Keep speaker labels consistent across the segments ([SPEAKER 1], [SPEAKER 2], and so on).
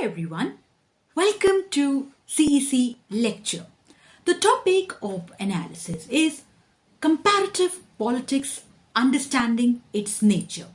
[SPEAKER 1] everyone, welcome to CEC lecture. The topic of analysis is Comparative Politics, Understanding its Nature.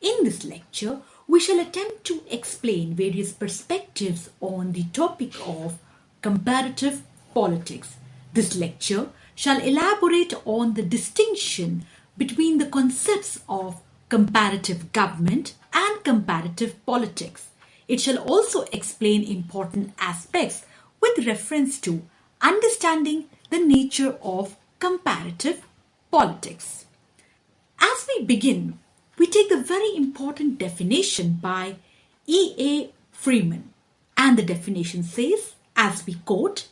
[SPEAKER 1] In this lecture, we shall attempt to explain various perspectives on the topic of comparative politics. This lecture shall elaborate on the distinction between the concepts of comparative government and comparative politics. It shall also explain important aspects with reference to understanding the nature of comparative politics. As we begin, we take the very important definition by E.A. Freeman. And the definition says, as we quote,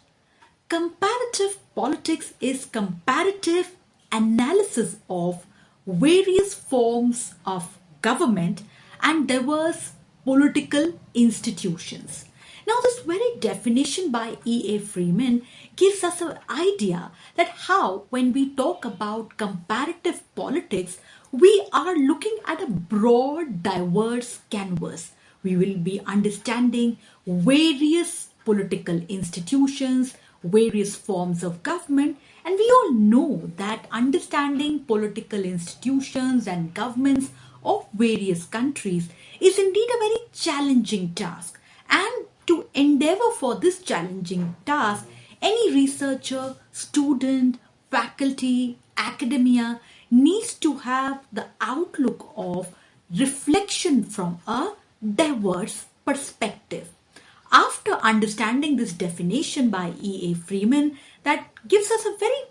[SPEAKER 1] comparative politics is comparative analysis of various forms of government and diverse political institutions. Now, this very definition by E.A. Freeman gives us an idea that how, when we talk about comparative politics, we are looking at a broad, diverse canvas. We will be understanding various political institutions, various forms of government, and we all know that understanding political institutions and governments of various countries is indeed a very challenging task. And to endeavor for this challenging task, any researcher, student, faculty, academia needs to have the outlook of reflection from a diverse perspective. After understanding this definition by E.A. Freeman, that gives us a very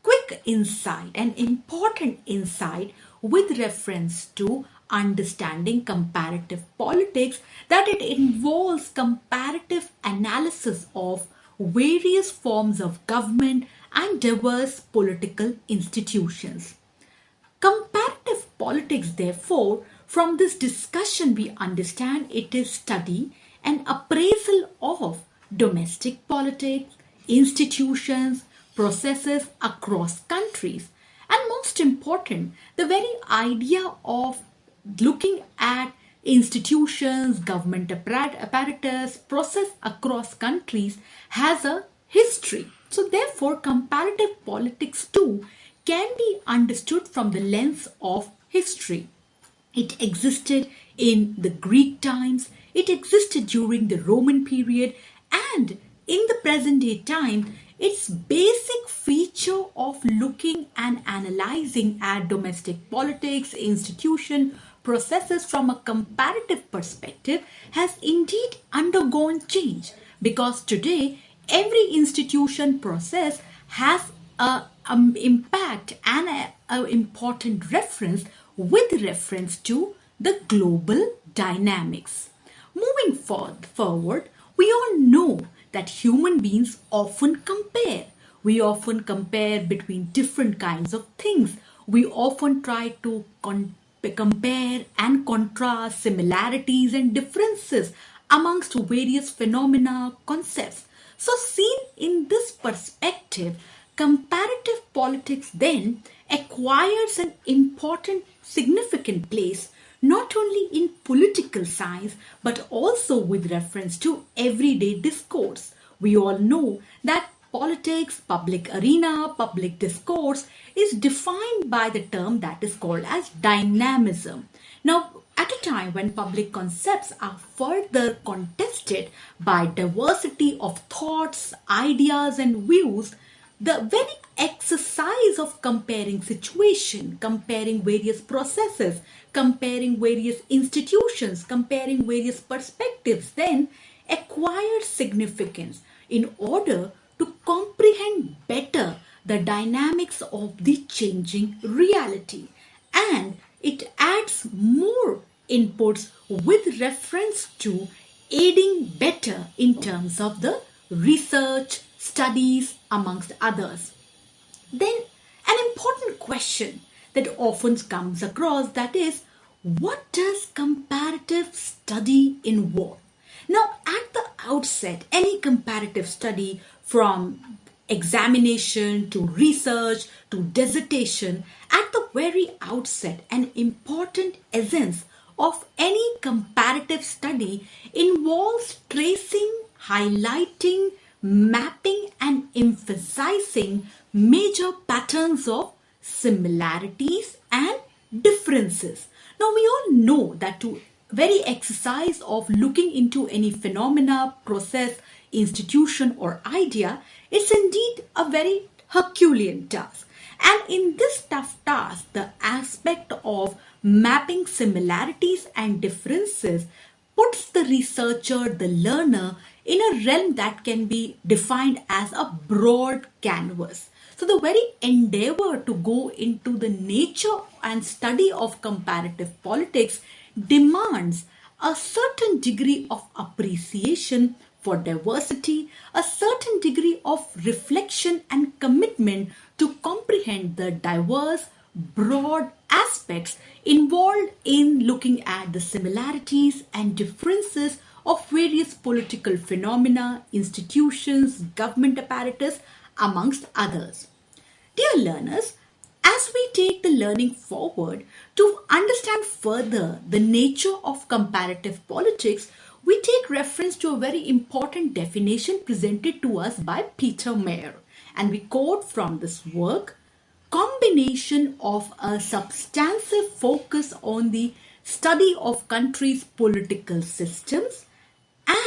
[SPEAKER 1] quick insight, an important insight with reference to understanding comparative politics, that it involves comparative analysis of various forms of government and diverse political institutions. Comparative politics, therefore, from this discussion we understand it is study and appraisal of domestic politics, institutions, processes across countries. And most important, the very idea of looking at institutions, government apparatus, process across countries has a history. So therefore, comparative politics too can be understood from the lens of history. It existed in the Greek times, it existed during the Roman period, and in the present day time, its basic feature of looking and analyzing at domestic politics, institution, processes from a comparative perspective has indeed undergone change, because today every institution process has an impact and an important reference with reference to the global dynamics. Moving forward, we all know that human beings often compare. We often compare between different kinds of things. We often try to compare and contrast similarities and differences amongst various phenomena, concepts. So seen in this perspective, comparative politics then acquires an important, significant place not only in political science but also with reference to everyday discourse. We all know that politics, public arena, public discourse is defined by the term that is called as dynamism. Now, at a time when public concepts are further contested by diversity of thoughts, ideas and views, the very exercise of comparing situation, comparing various processes, comparing various institutions, comparing various perspectives then acquires significance in order to comprehend better the dynamics of the changing reality. And it adds more inputs with reference to aiding better in terms of the research, studies, amongst others. Then an important question that often comes across, that is, what does comparative study involve? Now, at the outset, any comparative study from examination to research to dissertation, at the very outset, an important essence of any comparative study involves tracing, highlighting, mapping, and emphasizing major patterns of similarities and differences. Now, we all know that to very exercise of looking into any phenomena, process, institution, or idea, it's indeed a very Herculean task. And in this tough task, the aspect of mapping similarities and differences puts the researcher, the learner, in a realm that can be defined as a broad canvas. So the very endeavor to go into the nature and study of comparative politics demands a certain degree of appreciation for diversity, a certain degree of reflection and commitment to comprehend the diverse, broad aspects involved in looking at the similarities and differences of various political phenomena, institutions, government apparatus, amongst others. Dear learners, as we take the learning forward to understand further the nature of comparative politics, we take reference to a very important definition presented to us by Peter Mayer, and we quote from this work: combination of a substantive focus on the study of countries' political systems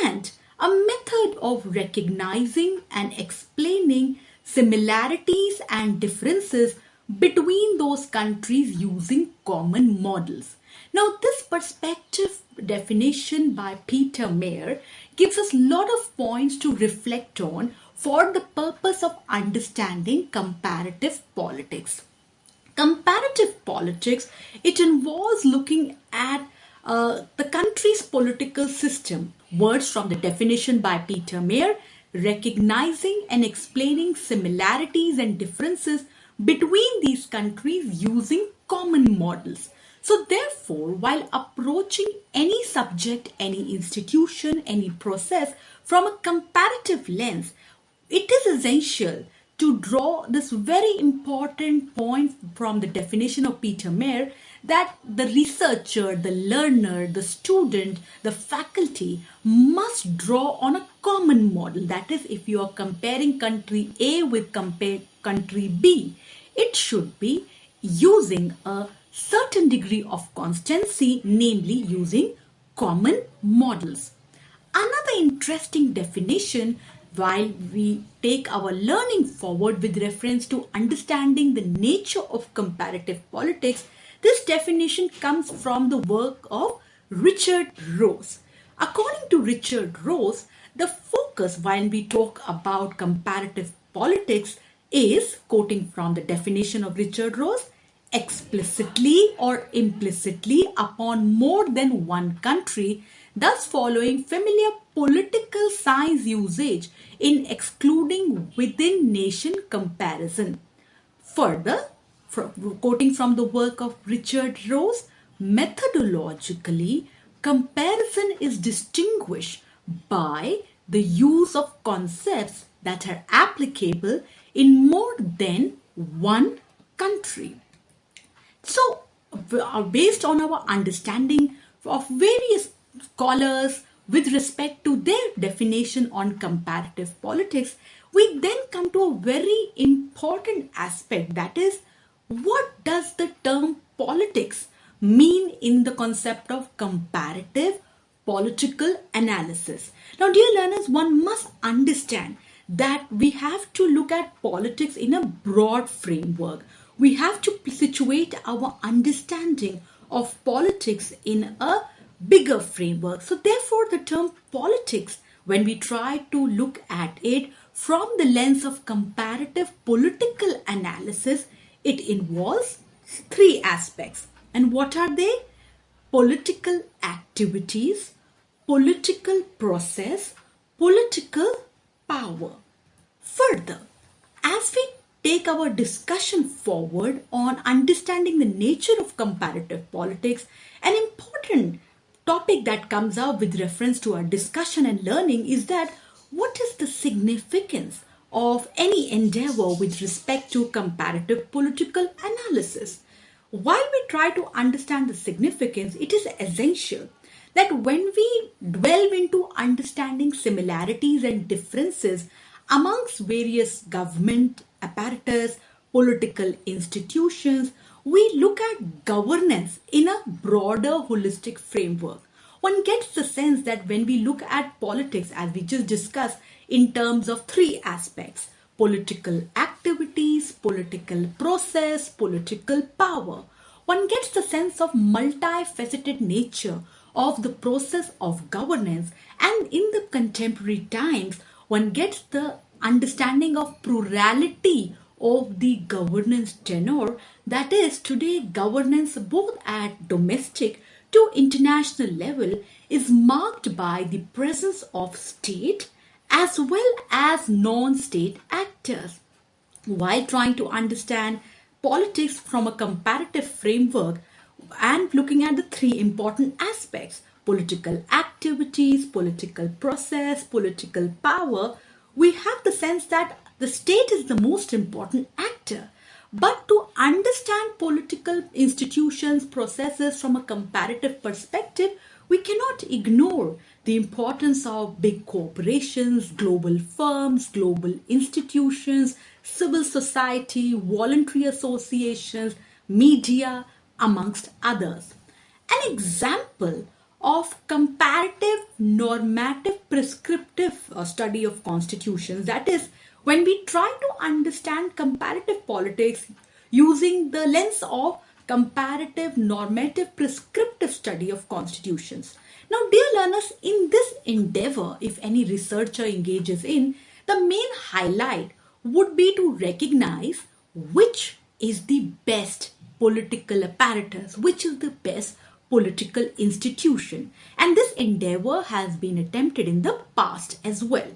[SPEAKER 1] and a method of recognizing and explaining similarities and differences between those countries using common models. Now, this perspective definition by Peter Mayer gives us a lot of points to reflect on for the purpose of understanding comparative politics. Comparative politics, it involves looking at the country's political system. Words from the definition by Peter Mayer: recognizing and explaining similarities and differences between these countries using common models. So therefore, while approaching any subject, any institution, any process from a comparative lens, it is essential to draw this very important point from the definition of Peter Mayer, that the researcher, the learner, the student, the faculty must draw on a common model. That is, if you are comparing country A with country B, it should be using a certain degree of constancy, namely using common models. Another interesting definition, while we take our learning forward with reference to understanding the nature of comparative politics, this definition comes from the work of Richard Rose. According to Richard Rose, the focus when we talk about comparative politics is, quoting from the definition of Richard Rose, explicitly or implicitly upon more than one country, thus following familiar political science usage in excluding within nation comparison. Further, quoting from the work of Richard Rose, methodologically, comparison is distinguished by the use of concepts that are applicable in more than one country. So, based on our understanding of various scholars with respect to their definition on comparative politics, we then come to a very important aspect, that is, what does the term politics mean in the concept of comparative political analysis? Now, dear learners, one must understand that we have to look at politics in a broad framework. We have to situate our understanding of politics in a bigger framework. So therefore, the term politics, when we try to look at it from the lens of comparative political analysis, it involves three aspects. And what are they? Political activities, political process, political power. Further, as we take our discussion forward on understanding the nature of comparative politics, an important topic that comes up with reference to our discussion and learning is that what is the significance of any endeavor with respect to comparative political analysis? While we try to understand the significance, it is essential that when we delve into understanding similarities and differences amongst various government apparatus, political institutions, we look at governance in a broader holistic framework. One gets the sense that when we look at politics, as we just discussed, in terms of three aspects: political activities, political process, political power, one gets the sense of multifaceted nature of the process of governance, and in the contemporary times one gets the understanding of plurality of the governance tenor. That is, today governance both at domestic to international level is marked by the presence of state as well as non-state actors. While trying to understand politics from a comparative framework and looking at the three important aspects: political activities, political process, political power, we have the sense that the state is the most important actor. But to understand political institutions, processes from a comparative perspective, we cannot ignore the importance of big corporations, global firms, global institutions, civil society, voluntary associations, media, amongst others. An example of comparative normative prescriptive study of constitutions, that is, when we try to understand comparative politics using the lens of comparative normative prescriptive study of constitutions. Now, dear learners, in this endeavor, if any researcher engages in, the main highlight would be to recognize which is the best political apparatus, which is the best political institution. And this endeavor has been attempted in the past as well.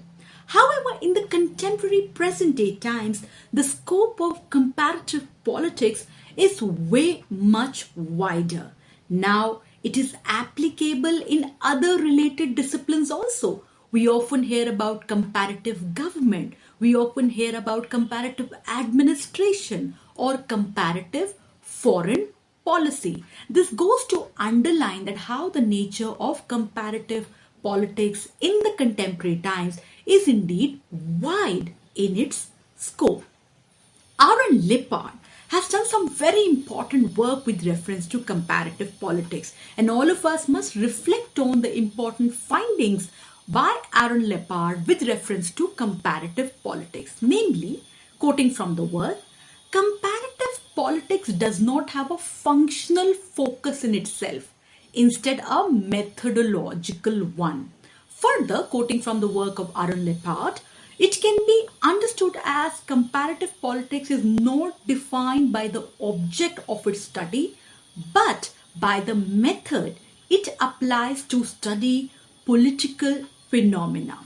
[SPEAKER 1] However, in the contemporary present day times, the scope of comparative politics is way much wider. Now, it is applicable in other related disciplines also. We often hear about comparative government. We often hear about comparative administration or comparative foreign policy. This goes to underline that how the nature of comparative politics in the contemporary times is indeed wide in its scope. Aaron Lippard has done some very important work with reference to comparative politics, and all of us must reflect on the important findings by Aaron Lippard with reference to comparative politics. Namely, quoting from the work, comparative politics does not have a functional focus in itself, instead a methodological one. Further, quoting from the work of Aaron Lippard, it can be understood as comparative politics is not defined by the object of its study, but by the method it applies to study political phenomena.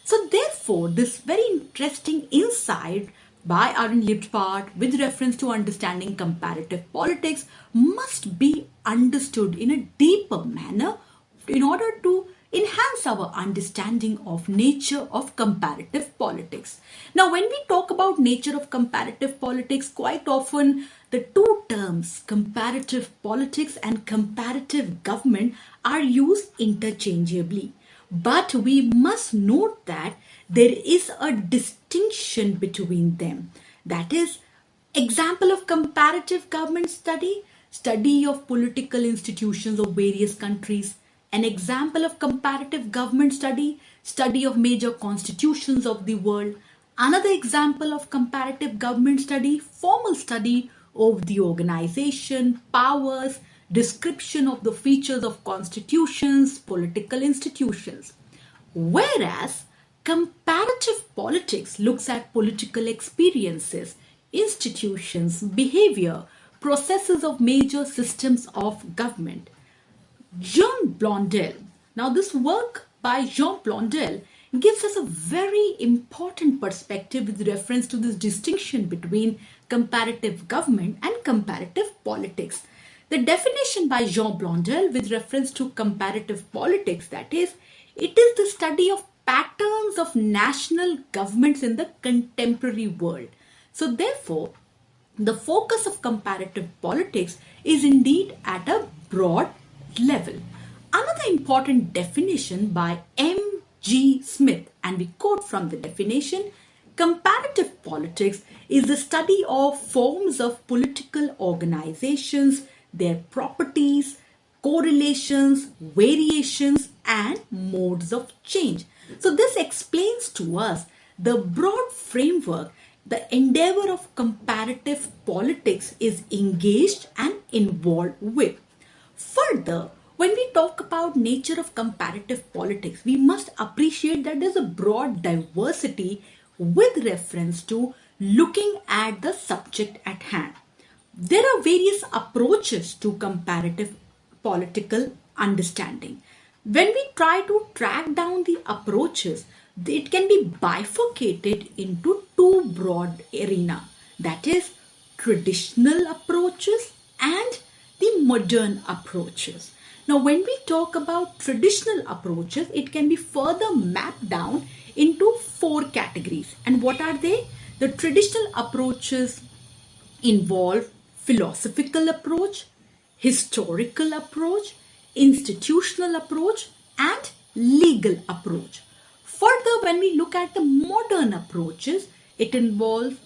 [SPEAKER 1] So therefore, this very interesting insight by Aaron Lippard with reference to understanding comparative politics must be understood in a deeper manner in order to enhance our understanding of nature of comparative politics. Now, when we talk about nature of comparative politics, quite often the two terms comparative politics and comparative government are used interchangeably. But we must note that there is a distinction between them. That is, example of comparative government study, study of political institutions of various countries. An example of comparative government study, study of major constitutions of the world. Another example of comparative government study, formal study of the organization, powers, description of the features of constitutions, political institutions. Whereas comparative politics looks at political experiences, institutions, behavior, processes of major systems of government. Jean Blondel. Now, this work by Jean Blondel gives us a very important perspective with reference to this distinction between comparative government and comparative politics. The definition by Jean Blondel with reference to comparative politics, that is, it is the study of patterns of national governments in the contemporary world. So, therefore, the focus of comparative politics is indeed at a broad level. Another important definition by M.G. Smith, and we quote from the definition: comparative politics is the study of forms of political organizations, their properties, correlations, variations, and modes of change. So, this explains to us the broad framework the endeavor of comparative politics is engaged and involved with. Further, when we talk about nature of comparative politics, we must appreciate that there's a broad diversity with reference to looking at the subject at hand. There are various approaches to comparative political understanding. When we try to track down the approaches, it can be bifurcated into two broad arenas, that is, traditional approaches and the modern approaches. Now, when we talk about traditional approaches, it can be further mapped down into four categories. And what are they? The traditional approaches involve philosophical approach, historical approach, institutional approach, and legal approach. Further, when we look at the modern approaches, it involves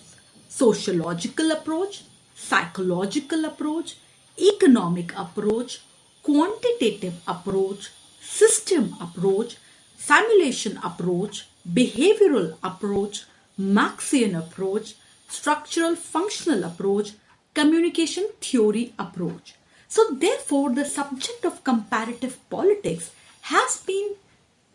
[SPEAKER 1] sociological approach, psychological approach, economic approach, quantitative approach, system approach, simulation approach, behavioral approach, Marxian approach, structural functional approach, communication theory approach. So therefore, the subject of comparative politics has been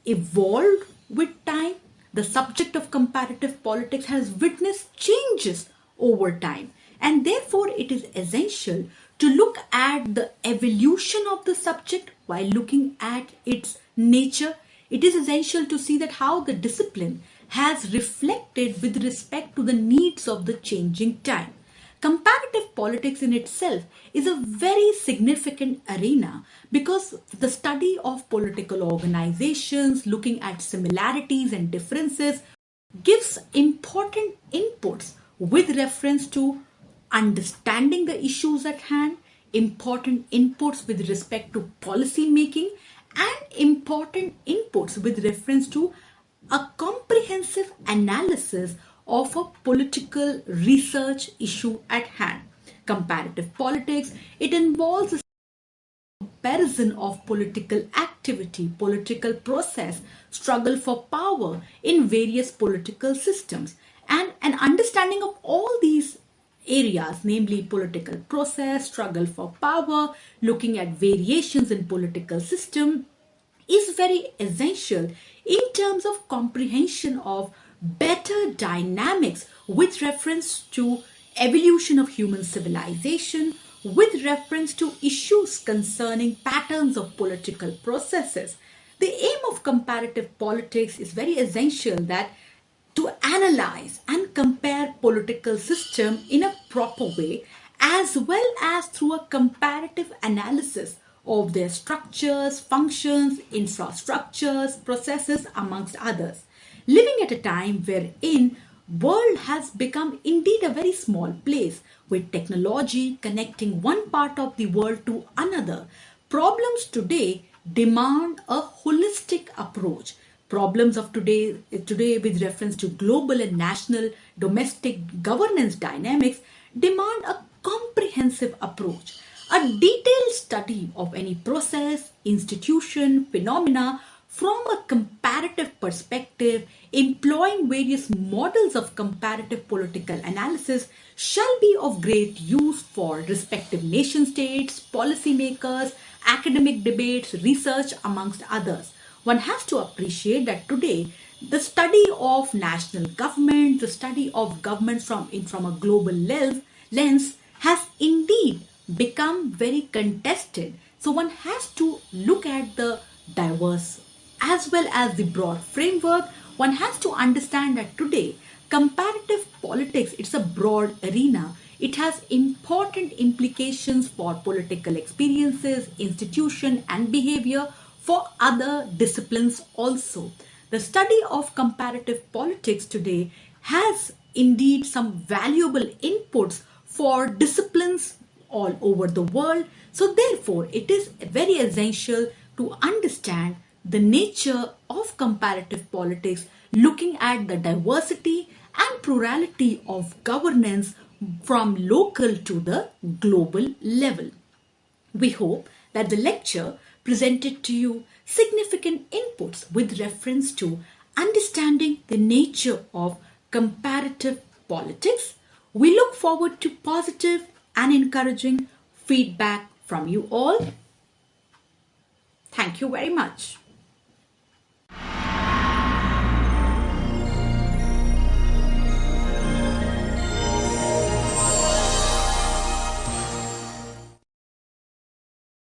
[SPEAKER 1] evolved with time. The subject of comparative politics has witnessed changes over time, and therefore it is essential to look at the evolution of the subject while looking at its nature. It is essential to see that how the discipline has reflected with respect to the needs of the changing time. Comparative politics in itself is a very significant arena because the study of political organizations, looking at similarities and differences, gives important inputs with reference to understanding the issues at hand, important inputs with respect to policy making, and important inputs with reference to a comprehensive analysis of a political research issue at hand. Comparative politics, it involves a comparison of political activity, political process, struggle for power in various political systems, and an understanding of all these areas, namely political process, struggle for power, looking at variations in political system, is very essential in terms of comprehension of better dynamics with reference to evolution of human civilization, with reference to issues concerning patterns of political processes. The aim of comparative politics is very essential that to analyze and compare political system in a proper way, as well as through a comparative analysis of their structures, functions, infrastructures, processes, amongst others. Living at a time wherein world has become indeed a very small place, with technology connecting one part of the world to another, problems today demand a holistic approach. Problems of today with reference to global and national domestic governance dynamics demand a comprehensive approach. A detailed study of any process, institution, phenomena from a comparative perspective, employing various models of comparative political analysis, shall be of great use for respective nation states, policymakers, academic debates, research, amongst others. One has to appreciate that today the study of national government, the study of governments from a global lens has indeed become very contested. So one has to look at the diverse as well as the broad framework. One has to understand that today comparative politics, it's a broad arena. It has important implications for political experiences, institution and behavior for other disciplines also. The study of comparative politics today has indeed some valuable inputs for disciplines all over the world. So therefore, it is very essential to understand the nature of comparative politics, looking at the diversity and plurality of governance from local to the global level. We hope that the lecture presented to you significant inputs with reference to understanding the nature of comparative politics. We look forward to positive and encouraging feedback from you all. Thank you very much.